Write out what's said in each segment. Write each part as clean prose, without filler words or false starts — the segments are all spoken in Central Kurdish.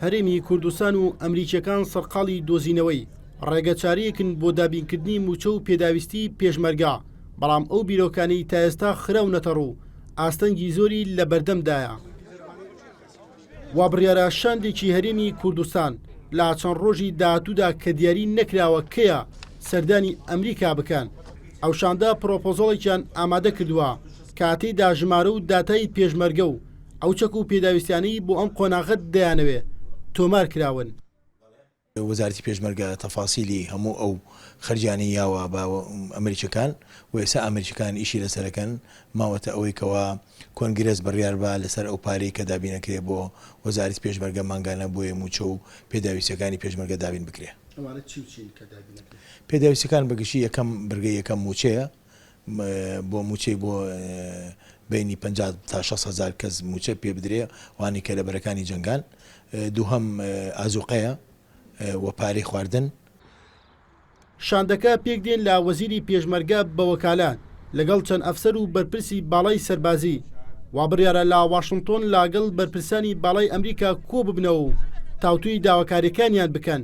هەرێمی کوردستان و ئەمریکیەکان سەرقاڵی دۆزینەوەی ڕێگەچارەیەکن بۆ دابینکردنی موچە و پێداویستی پێشمەرگا، بەڵام ئەو بیرۆکانەی تا ئێستا خراونەتە ڕوو ئاستەنگی زۆری لە بەردەمدایە. وا بڕیارە شاندێکی هەرێمی کوردستان لا چەند ڕۆژی داهاتوودا کە دیاری نەکراوە کەیە سەردانی ئەمریکا بکەن. ئەو شاندا پرۆپۆزۆڵێکیان ئامادە کردووە کاتەیدا ژمارە و داتای پێشمەرگە و ئەو چەک و پێداویستیانەی بۆ ئەم قۆناغت دەیانەوێ تۆمار کراون. وەزارەتی پێشمەرگە تەفاسیلی هەموو ئەو خەرجیانەی یاوە بە ئەمریکیەکان و ئێستا ئەمریکیەکان ئیشی لەسەرەکەن ماوەتە ئەوەی کەوا کۆنگرێس بڕیار بە لەسەر ئەو پارەی کە دابینەکرێ بۆ وەزارەتی پێشمەرگە مانگانە بۆیە موچە و پێداویستەکانی پێشمەرگە دابین بکرێ. پێداویستەکان بەگشتی یەکەم بەرگەی یەکەم موچەیە بۆ موچەی بۆ بینی 50 تا 6,000 کەس موچە پێ بدرێ وانی کە لە بەرەکانی جەنگان. دووهەم ئازوقەیە و پارەی خواردن. شاندەکە پێک دێن لە وەزیری پێشمەرگە بە وەکالات لەگەڵ چەند ئەفسەر و بەرپرسی باڵای سەربازی وا بڕیارە لە واشنگتۆن لاگەڵ بەرپرسانی باڵای ئەمریکا کۆ ببنەوە و تاوتوی داواکاریەکانیان بکەن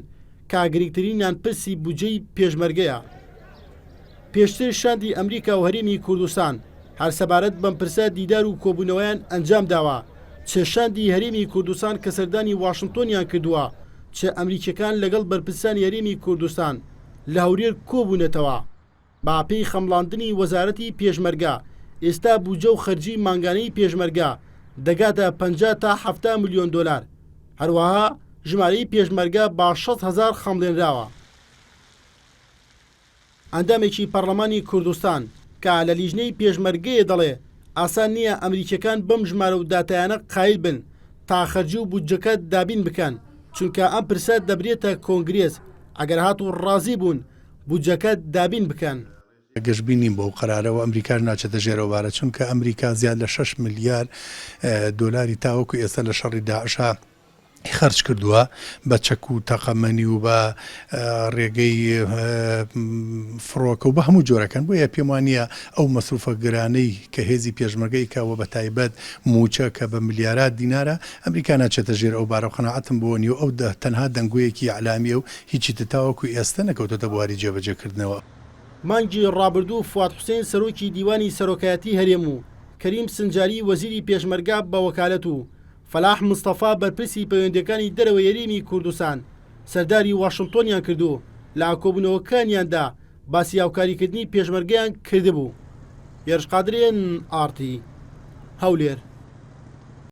کە گرنگترینیان پرسی بودجەی پێشمەرگەیە. پێشتر شاندی ئەمریکا و هەرێمی کوردستان هەر سەبارەت بەم پرسە دیدار و کۆبوونەوەیان ئەنجام داوە، چ شاندی هەرێمی کوردستان کە سەردانی واشنگتۆنیان کردووە، چه ئەمریکیەکان لەگەڵ بەرپرسانی هەرێمی کوردستان لە هەورێر کۆبوونەتەوە. باپەی خەمڵاندنی وەزارەتی پێشمەرگە ئێستا بودجە و خەرجی مانگانەی پێشمەرگە دەگاتە 50 تا 70 ملیۆن دۆلار. هەروەها ژمارەی پێشمەرگە با 6,000 خەمڵێنراوە. ئەندامێکی پەرلەمانی کوردستان کە لە لیژنەی پێشمەرگەیە دەڵێ ئاسان نییە ئەمریکیەکان بەم ژمارە و داتایانە قایل بن تا خەرجی و بودجەکە دابین بکەن، چونکە ئەم پرسە دەبرێتە کۆنگرێس ئەگەر هات و ڕازی بوون بودجەکە دابین بکەن. گەشتبینیم بۆ قەرارەوە ئەمریکا ناچێتە ژێرەوەبارە، چونکە ئەمریکا زیاد لە 6 ملیار دۆلاری تاوەکو ئێستا لە شەڕی داعشا خەرج کردووە بە چەک و تەقەمەنی و بە ڕێگەی فڕۆکە و بە هەموو جۆرەکان. بۆیە پێم وانە ئەو مەسروفە گرانەی کە هێزی پێشمەرگەی کاوە بە تایبەت موچە کە بە ملیارات دینارە ئەمریکا ناچێتە ژێر ئەو بارە. قەناعەتم بۆ نیە ئەو تەنها دەنگوویەکی ئەعلامیە و هیچی تاوەکو ئێستا نەکەوتۆتە بواری جێبەجێکردنەوە. مانگی ڕابردوو فواد حوسێن سەرۆکی دیوانی سەرۆکایەتی هەرێم و کەریم سنجاری وەزیری پێشمەرگە بە وەکالەت و فەلاح مستەفا بەرپرسی پەیوەندیەکانی دەرەوەی هەرێمی کوردستان سەرداری واشنگتۆنیان کردو لە کۆبوونەوەکانیاندا باسی هاوکاریکردنی پێشمەرگەیان کردبوو. یەرش قادرێن ئارتی هەولێر.